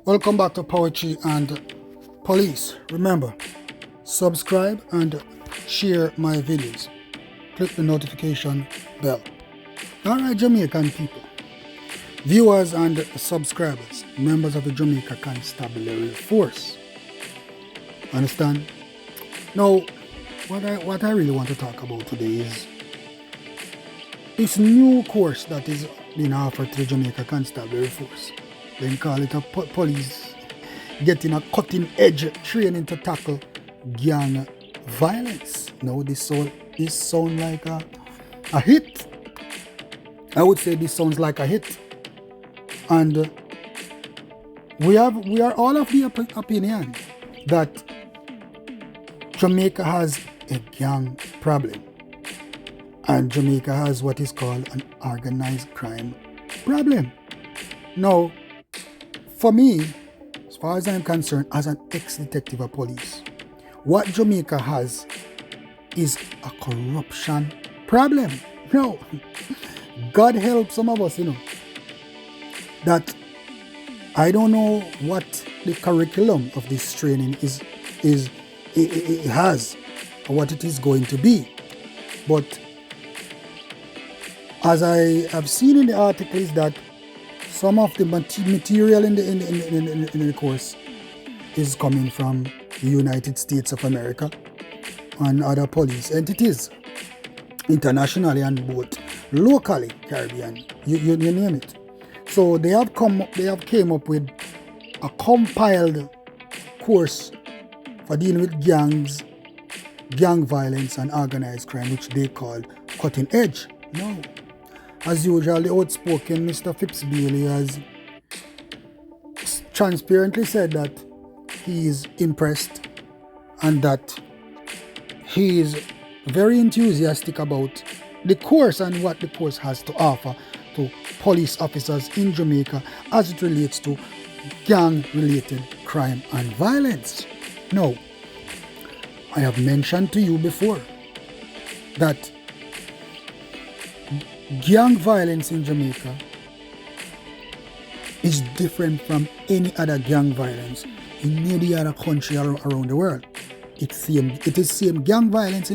Welcome back to Poetry and Police. Remember, subscribe and share my videos. Click the notification bell. Alright, Jamaican people, viewers and subscribers, members of the Jamaica Constabulary Force. Understand? Now, what I really want to talk about today is this new course that is being offered to the Jamaica Constabulary Force. They call it a police getting a cutting edge training to tackle gang violence. Now this sound like a hit. I would say this sounds like a hit. And we are all of the opinion that Jamaica has a gang problem. And Jamaica has what is called an organized crime problem. Now, for me, as far as I'm concerned, as an ex-detective of police, what Jamaica has is a corruption problem. No, God help some of us, that I don't know what the curriculum of this training it has, or what it is going to be. But as I have seen in the articles that some of the material in the course is coming from the United States of America and other police entities, internationally and both locally, Caribbean, you name it. So they have came up with a compiled course for dealing with gangs, gang violence and organized crime, which they call Cutting Edge. No. As usual, the outspoken Mr. Phipps Bailey has transparently said that he is impressed and that he is very enthusiastic about the course and what the course has to offer to police officers in Jamaica as it relates to gang-related crime and violence. Now, I have mentioned to you before that gang violence in Jamaica is different from any other gang violence in any other country around the world. It is same gang violence,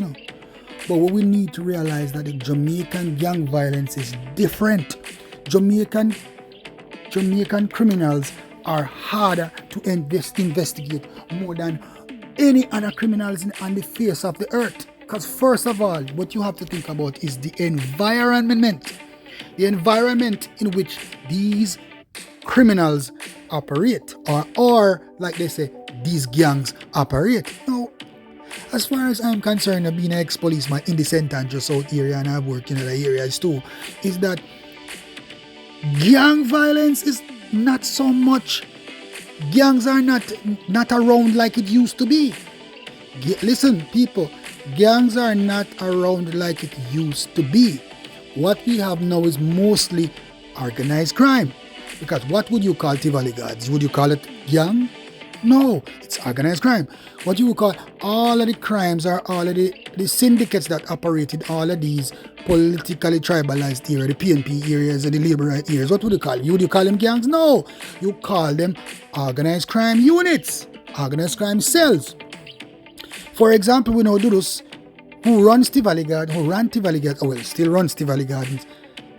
But what we need to realize that the Jamaican gang violence is different. Jamaican criminals are harder to investigate more than any other criminals on the face of the earth. Because first of all, what you have to think about is the environment. The environment in which these criminals operate, or like they say, these gangs operate. Now, as far as I'm concerned, of being an ex-policeman in the St. Andrew South area, and I've worked in other areas too, is that gang violence is not so much. Gangs are not around like it used to be. Listen, people. Gangs are not around like it used to be. What we have now is mostly organized crime. Because what would you call Tivoli guards? Would you call it gang? No, it's organized crime. What you would call all of the crimes are all of the syndicates that operated all of these politically tribalized areas, the PNP areas and the labor right areas. What would you call them? Would you call them gangs? No, you call them organized crime units, organized crime cells. For example, we know Dudus, who ran Tivoli Gardens, still runs Tivoli Gardens,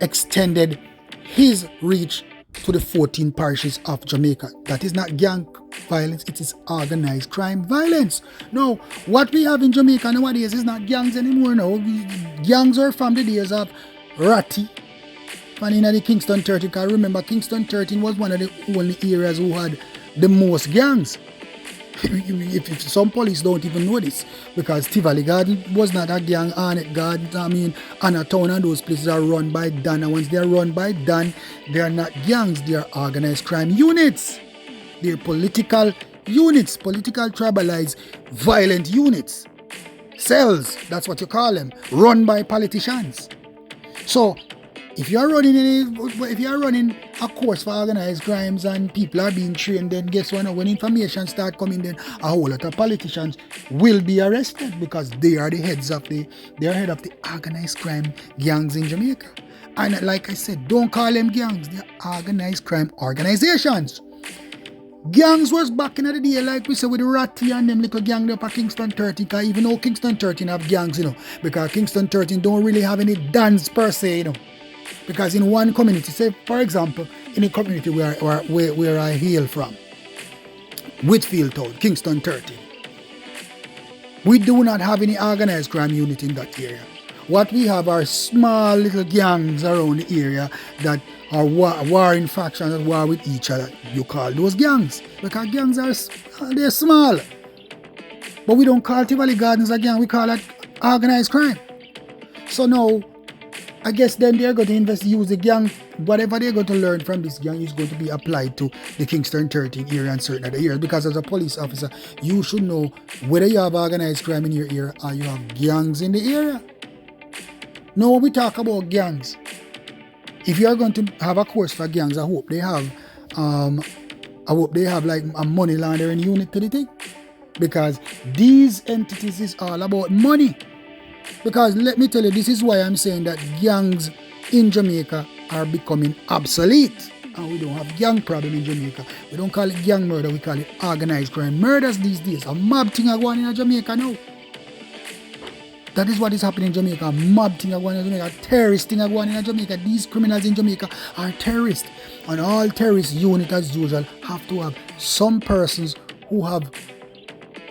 extended his reach to the 14 parishes of Jamaica. That is not gang violence, it is organized crime violence. No, what we have in Jamaica nowadays is not gangs anymore. No, gangs are from the days of Ratty, and in the Kingston 13. Because remember, Kingston 13 was one of the only areas who had the most gangs. If some police don't even know this, because Tivoli Garden was not a gang, Arnett Garden, Anna Town and those places are run by Dan, and once they are run by Dan, they are not gangs, they are organized crime units. They are political units, political tribalized violent units. Cells, that's what you call them, run by politicians. So if you are running a course for organized crimes and people are being trained, then guess what? When information start coming, then a whole lot of politicians will be arrested because they are the head of the organized crime gangs in Jamaica. And like I said, don't call them gangs, they're organized crime organizations. Gangs was back in the day, like we say, with the Ratty and them little gang up at Kingston 13, because even though Kingston 13 have gangs, because Kingston 13 don't really have any dance per se, because in one community, say for example, in the community where I hail from, Whitfield Town, Kingston 13, we do not have any organized crime unit in that area. What we have are small little gangs around the area that are warring factions that war with each other. You call those gangs, because gangs they're small. But we don't call Tivoli Gardens a gang, we call it organized crime. So now, I guess then they're going to use the gang, whatever they're going to learn from this gang is going to be applied to the Kingston 13 area and certain other areas. Because as a police officer, you should know whether you have organized crime in your area or you have gangs in the area. Now when we talk about gangs, if you are going to have a course for gangs, I hope they have like a money laundering unit to the thing. Because these entities is all about money. Because let me tell you, this is why I'm saying that gangs in Jamaica are becoming obsolete. And we don't have gang problem in Jamaica. We don't call it gang murder, we call it organized crime. Murders these days, a mob thing are going in Jamaica now. That is what is happening in Jamaica. A mob thing are going in Jamaica. A terrorist thing are going in Jamaica. These criminals in Jamaica are terrorists. And all terrorist units as usual have to have some persons who have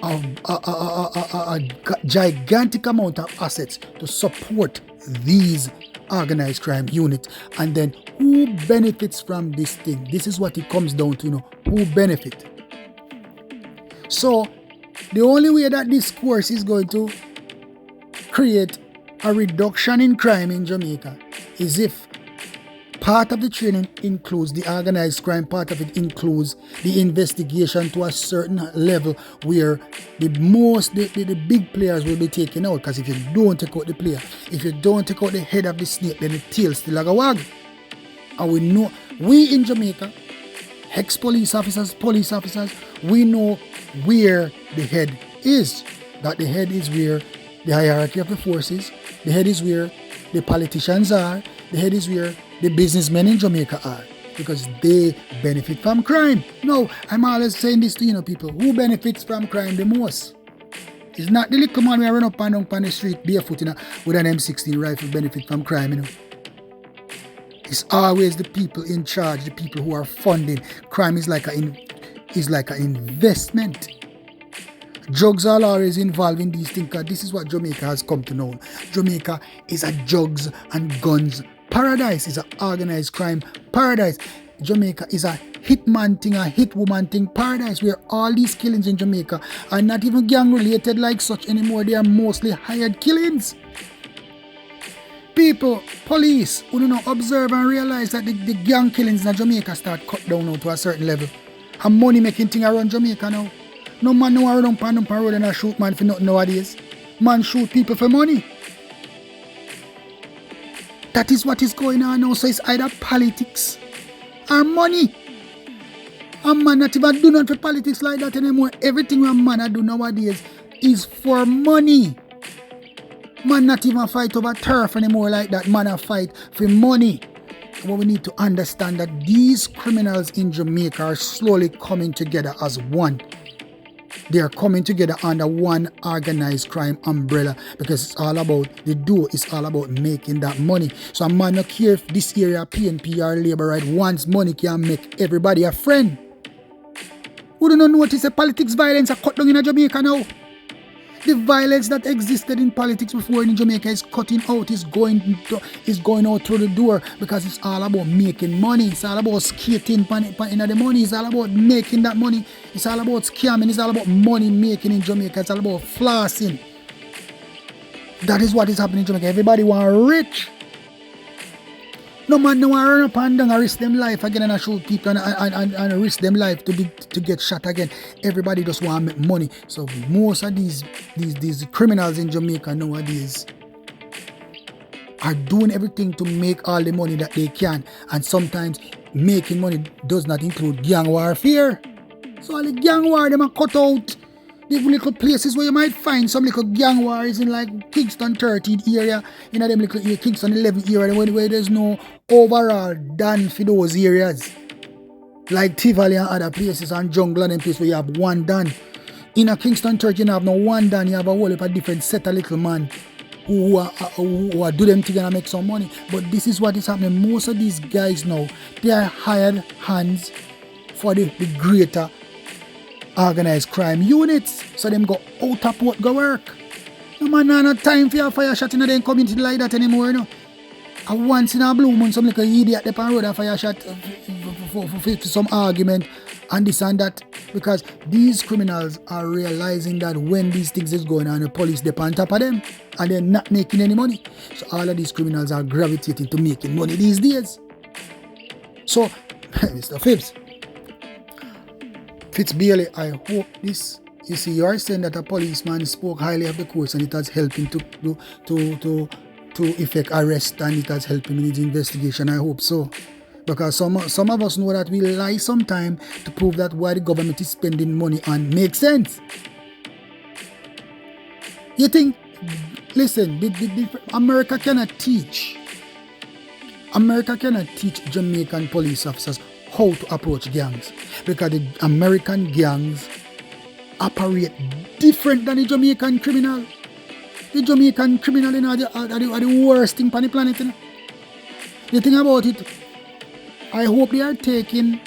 a gigantic amount of assets to support these organized crime units. And then who benefits from this thing? This is what it comes down to, who benefit. So the only way that this course is going to create a reduction in crime in Jamaica is if part of the training includes the organized crime, part of it includes the investigation to a certain level where the big players will be taken out. Because if you don't take out the player, if you don't take out the head of the snake, then the tail still a wag. And we know, we in Jamaica, ex-police officers, police officers, we know where the head is. That the head is where the hierarchy of the forces, the head is where the politicians are, the head is where the businessmen in Jamaica are, because they benefit from crime. No, I'm always saying this to people, who benefits from crime the most? It's not the little man who run up and down on the street barefoot with an M16 rifle benefit from crime. It's always the people in charge, the people who are funding. Crime is like an investment. Drugs are always involved in these things, because this is what Jamaica has come to know. Jamaica is a drugs and guns paradise. It's an organized crime paradise. Jamaica is a hitman thing, a hitwoman thing paradise, where all these killings in Jamaica are not even gang related like such anymore. They are mostly hired killings. People, police, who do not observe and realize that the gang killings in Jamaica start cut down now to a certain level. And money making thing around Jamaica now. No man no run up and road and shoot man for nothing nowadays. Man shoot people for money. That is what is going on now. So it's either politics or money. And man not even do nothing for politics like that anymore. Everything a man do nowadays is for money. Man not even fight over turf anymore like that. Man a fight for money. But we need to understand that these criminals in Jamaica are slowly coming together as one. They are coming together under one organized crime umbrella, because it's all about the dough. It's all about making that money. So a man not care if this area PNP or Labour right wants money can make everybody a friend. Who do not notice the politics violence are cut down in Jamaica now? The violence that existed in politics before in Jamaica is cutting out, is going out through the door, because it's all about making money. It's all about skating in the money. It's all about making that money. It's all about scamming. It's all about money making in Jamaica. It's all about flossing. That is what is happening in Jamaica. Everybody want rich. No man no want run up and down and risk them life again and shoot people and risk them life to get shot again. Everybody just want to make money. So most of these criminals in Jamaica nowadays are doing everything to make all the money that they can. And sometimes making money does not include gang warfare. So all the gang war them are cut out. The little places where you might find some little gang wars in like Kingston 13 area, in them little Kingston 11 area where there's no overall done for those areas. Like Tivoli and other places and Jungle and them places where you have one Dan. In a Kingston church, you don't have no one Dan, you have a whole heap of different set of little man who are do them together and make some money. But this is what is happening. Most of these guys now, they are hired hands for the greater organized crime units. So them go out of port, go work. No man, no time for your fire shot in the community like that anymore, you know. And once in a blue moon, some little idiot up on road a fire shot for some argument and this and that. Because these criminals are realizing that when these things is going on, the police dip on top of them and they're not making any money. So all of these criminals are gravitating to making money these days. So, Mr. Fitzbailey, I hope this. You see, you are saying that a policeman spoke highly of the course and it has helped him to effect arrest and it has helped him in his investigation. I hope so. Because some of us know that we lie sometimes to prove that why the government is spending money on makes sense. You think, listen, America cannot teach Jamaican police officers how to approach gangs. Because the American gangs operate different than the Jamaican criminal. The Jamaican criminal, you know, are the worst thing on the planet. You know? The thing about it, I hope they are taking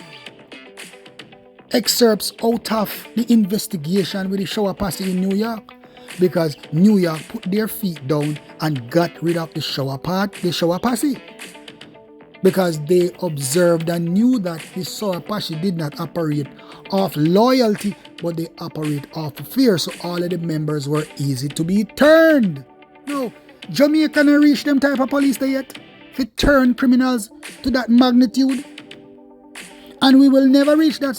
excerpts out of the investigation with the shower posse in New York, because New York put their feet down and got rid of the shower posse, because they observed and knew that the shower posse did not operate off loyalty, but they operate off fear. So all of the members were easy to be turned. No, Jamaica can't reach them type of police there yet. If it turn criminals to that magnitude, and we will never reach that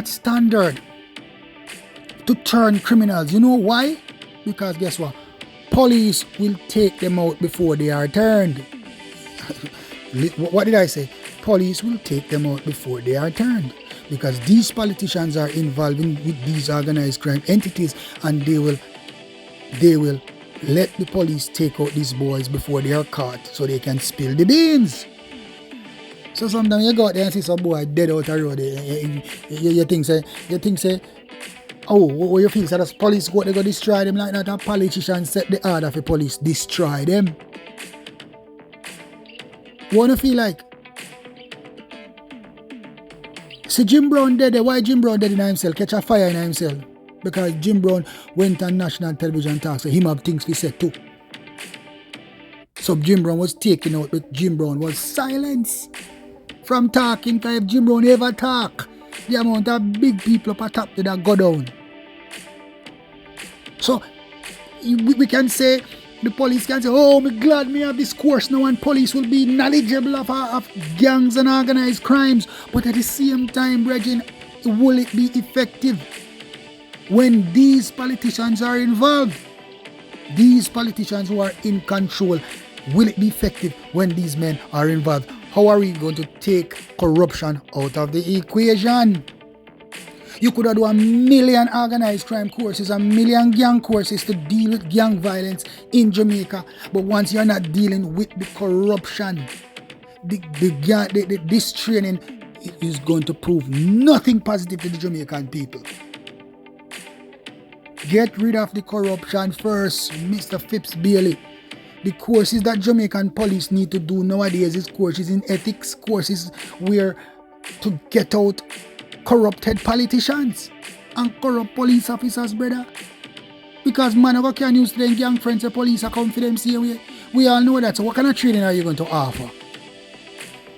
standard to turn criminals. You know why? Because guess what? Police will take them out before they are turned. What did I say? Police will take them out before they are turned. Because these politicians are involved with these organized crime entities, and they will let the police take out these boys before they are caught so they can spill the beans. So sometimes you go out there and see some boy dead out the road. You think say, oh, what you feel? So the police go destroy them like that, and politicians set the order for police destroy them. What do you feel like? See Jim Brown dead. Why Jim Brown dead in himself? Catch a fire in himself. Because Jim Brown went on national television talk, so him have things to say too. So Jim Brown was taken out, but Jim Brown was silenced from talking. Because if Jim Brown ever talk, the amount of big people up at top to that go down. So we can say, the police can say, oh, I'm glad me have this course now, and police will be knowledgeable of gangs and organized crimes. But at the same time, Brethren, will it be effective when these politicians are involved? These politicians who are in control, will it be effective when these men are involved? How are we going to take corruption out of the equation? You could have done 1 million organized crime courses, 1 million gang courses to deal with gang violence in Jamaica. But once you're not dealing with the corruption, this training is going to prove nothing positive to the Jamaican people. Get rid of the corruption first, Mr. Fitzbailey. The courses that Jamaican police need to do nowadays is courses in ethics, courses where to get out corrupted politicians and corrupt police officers, brother. Because man, I can't use them gang friends, the police are come for them same way. We all know that. So what kind of training are you going to offer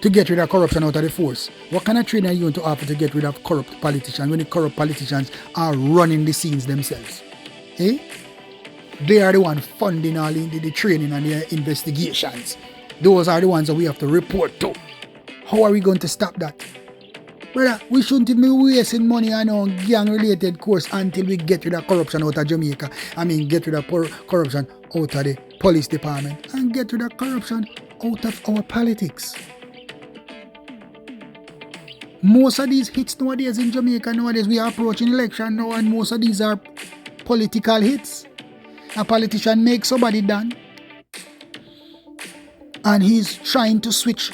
to get rid of corruption out of the force? What kind of training are you going to offer to get rid of corrupt politicians when the corrupt politicians are running the scenes themselves? Eh? They are the ones funding all the training and the investigations. Those are the ones that we have to report to. How are we going to stop that? Brother, we shouldn't be wasting money on gang-related course until we get rid of corruption out of Jamaica. Get rid of corruption out of the police department and get rid of corruption out of our politics. Most of these hits nowadays in Jamaica, we are approaching election now, and most of these are political hits. A politician makes somebody done, and he's trying to switch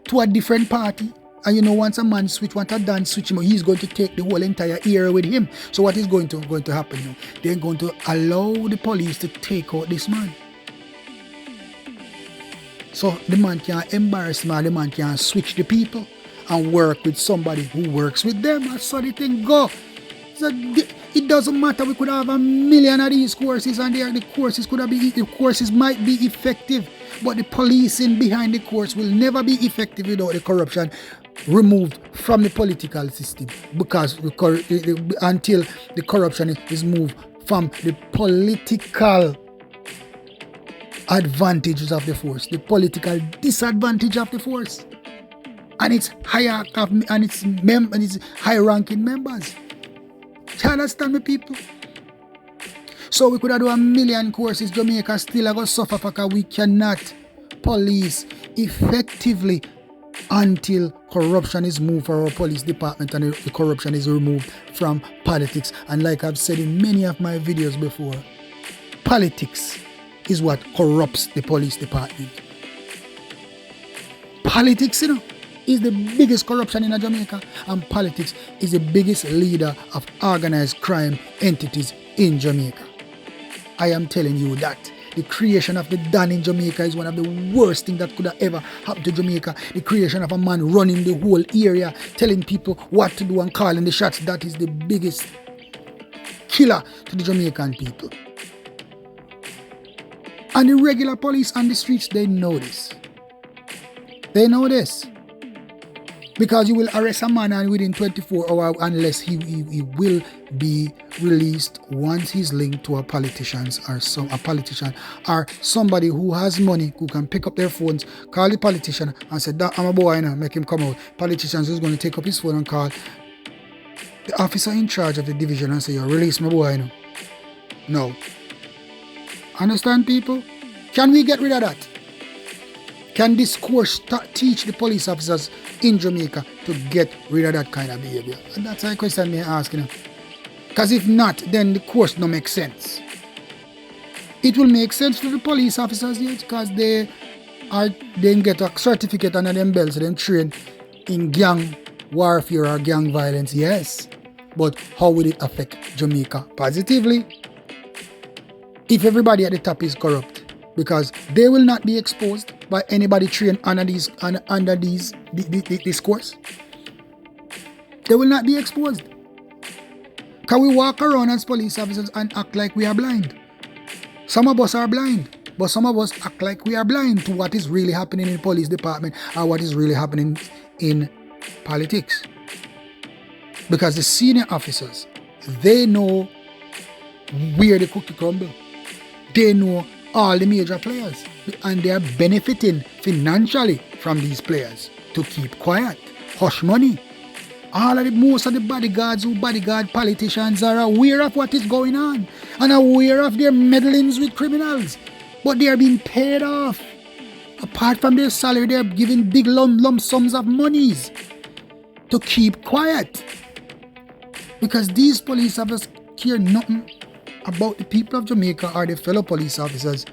to a different party, And you know, once a man want a dance switch him, he's going to take the whole entire area with him. So what is going to happen now? They're going to allow the police to take out this man. So the man can't embarrass man, the man can't switch the people and work with somebody who works with them. That's how the thing go. So it doesn't matter. We could have 1 million of these courses, and the courses might be effective, but the policing behind the course will never be effective without the corruption removed from the political system, because until the corruption is moved from the political advantages of the force, the political disadvantage of the force, and its high-ranking members. Do you understand me, people? So we could have done 1 million courses. Jamaica still going to suffer because we cannot police effectively until corruption is moved from our police department and the corruption is removed from politics. And like I've said in many of my videos before, politics is what corrupts the police department. Politics, is the biggest corruption in Jamaica, and politics is the biggest leader of organized crime entities in Jamaica. I am telling you that. The creation of the Don in Jamaica is one of the worst things that could have ever happened to Jamaica. The creation of a man running the whole area, telling people what to do and calling the shots, that is the biggest killer to the Jamaican people. And the regular police on the streets, they know this. They know this. Because you will arrest a man and within 24 hours unless he will be released once he's linked to a politician or somebody who has money, who can pick up their phones, call the politician and say, I'm a boy now, make him come out. Politicians is going to take up his phone and call the officer in charge of the division and say, release my boy now. No. Understand, people? Can we get rid of that? Can this course teach the police officers in Jamaica to get rid of that kind of behavior? And that's a question me asking. Because if not, then the course don't make sense. It will make sense for the police officers, yes, because they get a certificate under them belts, them trained in gang warfare or gang violence, yes. But how will it affect Jamaica positively? If everybody at the top is corrupt, because they will not be exposed by anybody trained under this course. They will not be exposed. Can we walk around as police officers and act like we are blind? Some of us are blind, but some of us act like we are blind to what is really happening in the police department or what is really happening in politics. Because the senior officers, they know where the cookie crumble. They know all the major players, and they are benefiting financially from these players to keep quiet, hush money. Most of the bodyguards who bodyguard politicians are aware of what is going on and aware of their meddlings with criminals, but they are being paid off. Apart from their salary, they are given big lump sums of monies to keep quiet, because these police officers care nothing about the people of Jamaica or their fellow police officers.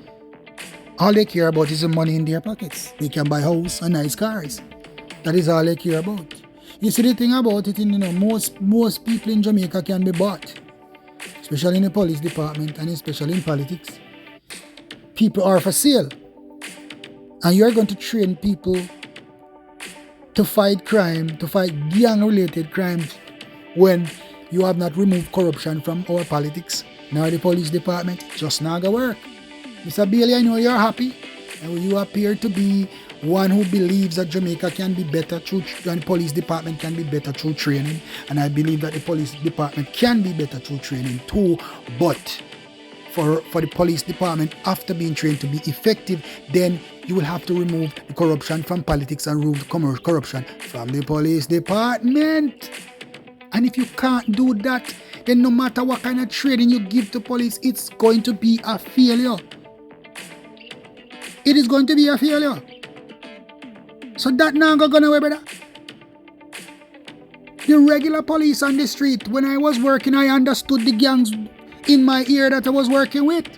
All they care about is the money in their pockets. They can buy house and nice cars. That is all they care about. You see, the thing about it, most people in Jamaica can be bought, especially in the police department and especially in politics. People are for sale, and you are going to train people to fight crime, to fight gang-related crimes, when you have not removed corruption from our politics. Now the police department just not gonna work. Mr. Bailey, I know you're happy, and you appear to be one who believes that Jamaica can be better through, and the police department can be better through training, and I believe that the police department can be better through training too. But for the police department, after being trained to be effective, then you will have to remove the corruption from politics and remove corruption from the police department. And if you can't do that, then no matter what kind of training you give to police, it's going to be a failure. It is going to be a failure. So that now going away, brother. The regular police on the street, when I was working, I understood the gangs in my ear that I was working with.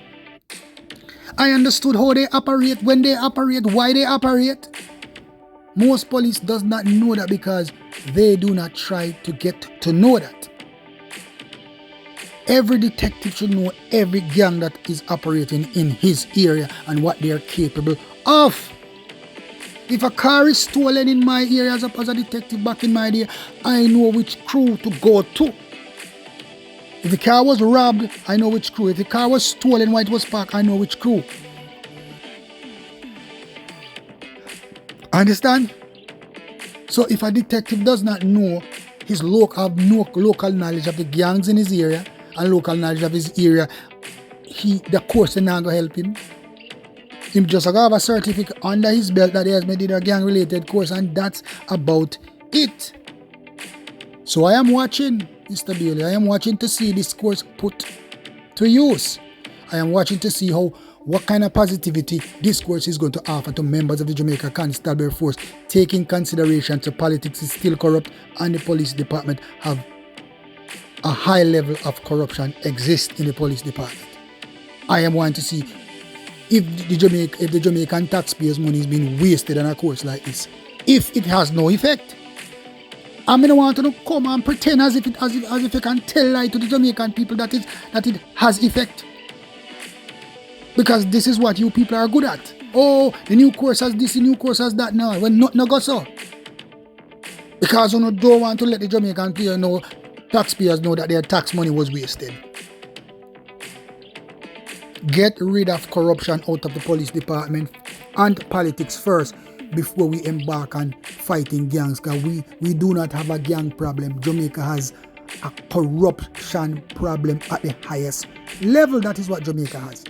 I understood how they operate, when they operate, why they operate. Most police does not know that because they do not try to get to know that. Every detective should know every gang that is operating in his area and what they are capable of. If a car is stolen in my area as a detective back in my day, I know which crew to go to. If the car was robbed, I know which crew. If the car was stolen while it was parked, I know which crew. Understand? So if a detective does not know have no local knowledge of the gangs in his area and local knowledge of his area, the course is not going to help him. Him just have a certificate under his belt that he has made a gang related course, and that's about it. So I am watching, Mr. Bailey. I am watching to see this course put to use. I am watching to see what kind of positivity this course is going to offer to members of the Jamaica Constabulary Force, taking consideration to politics is still corrupt and the police department have a high level of corruption exists in the police department. I am wanting to see if the Jamaican taxpayers' money is being wasted on a course like this. If it has no effect. I don't want to come and pretend as if you can tell lie to the Jamaican people that it has effect. Because this is what you people are good at. Oh, the new course has this, the new course has that now. When nothing goes so. Because you don't want to let the Jamaican people taxpayers know that their tax money was wasted. Get rid of corruption out of the police department and politics first before we embark on fighting gangs. Because we do not have a gang problem. Jamaica has a corruption problem at the highest level. That is what Jamaica has.